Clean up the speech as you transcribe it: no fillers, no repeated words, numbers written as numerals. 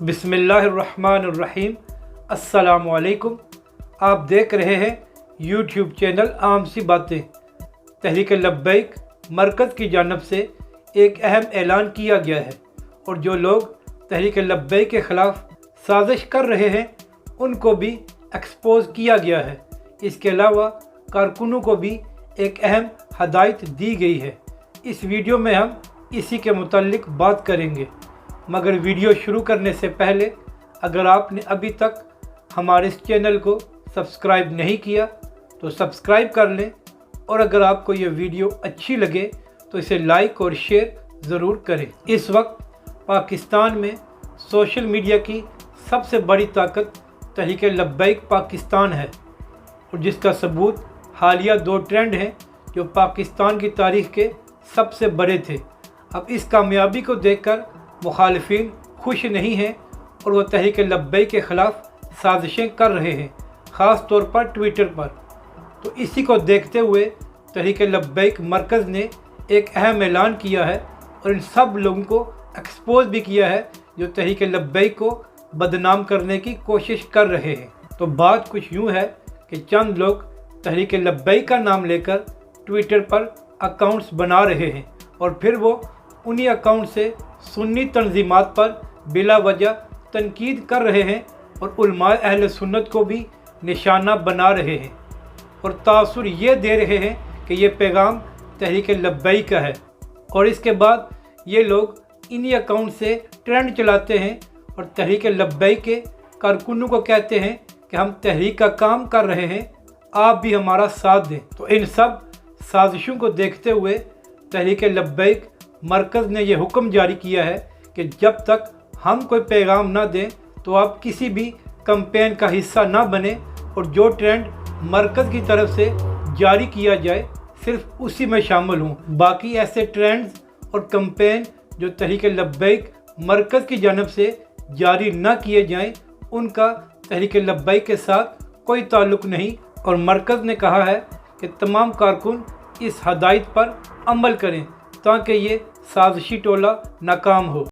बिस्मिल्लाहिर्रहमानिर्रहीम। अस्सलामुअलैकुम। आप देख रहे हैं यूट्यूब चैनल आम सी बातें। तहरीक लब्बैक मरकज़ की जानिब से एक अहम ऐलान किया गया है और जो लोग तहरीक लब्बैक के ख़िलाफ़ साजिश कर रहे हैं उनको भी एक्सपोज़ किया गया है। इसके अलावा कारकुनों को भी एक अहम हदायत दी गई है। इस वीडियो में हम इसी के मुताल्लिक बात करेंगे, मगर वीडियो शुरू करने से पहले अगर आपने अभी तक हमारे इस चैनल को सब्सक्राइब नहीं किया तो सब्सक्राइब कर लें, और अगर आपको ये वीडियो अच्छी लगे तो इसे लाइक और शेयर ज़रूर करें। इस वक्त पाकिस्तान में सोशल मीडिया की सबसे बड़ी ताकत तहरीक लब्बैक पाकिस्तान है, और जिसका सबूत हालिया 2 ट्रेंड हैं जो पाकिस्तान की तारीख़ के सबसे बड़े थे। अब इस कामयाबी को देखकर मुखालिफिन खुश नहीं हैं और वह तहरीक लब्बैक के ख़िलाफ़ साजिशें कर रहे हैं, ख़ास तौर पर ट्विटर पर। तो इसी को देखते हुए तहरीक लब्बैक मरकज़ ने एक अहम ऐलान किया है और इन सब लोगों को एक्सपोज भी किया है जो तहरीक लब्बैक को बदनाम करने की कोशिश कर रहे हैं। तो बात कुछ यूँ है कि चंद लोग तहरीक लब्बैक का नाम लेकर ट्विटर पर अकाउंट्स बना रहे हैं और फिर वो उन्हीं अकाउंट से सुन्नी तंजीमात पर बिला वजह तनकीद कर रहे हैं और उलमाए अहले सुन्नत को भी निशाना बना रहे हैं और तासुर ये दे रहे हैं कि ये पैगाम तहरीक लब्बैक का है। और इसके बाद ये लोग इन्हीं अकाउंट से ट्रेंड चलाते हैं और तहरीक लब्बैक के कारकुनों को कहते हैं कि हम तहरीक का काम कर रहे हैं, आप भी हमारा साथ दें। तो इन सब साजिशों को देखते हुए तहरीक लब्बैक मरकज़ ने यह हुक्म जारी किया है कि जब तक हम कोई पैगाम ना दें तो आप किसी भी कैंपेन का हिस्सा ना बने और जो ट्रेंड मरकज़ की तरफ से जारी किया जाए सिर्फ उसी में शामिल हों। बाकी ऐसे ट्रेंड्स और कैंपेन जो तहरीक लब्बैक मरकज़ की जानिब से जारी ना किए जाएं उनका तहरीक लब्बैक के साथ कोई ताल्लुक़ नहीं, और मरकज़ ने कहा है कि तमाम कारकुन इस हदायत पर अमल करें ताकि ये साजिशी टोला नाकाम हो।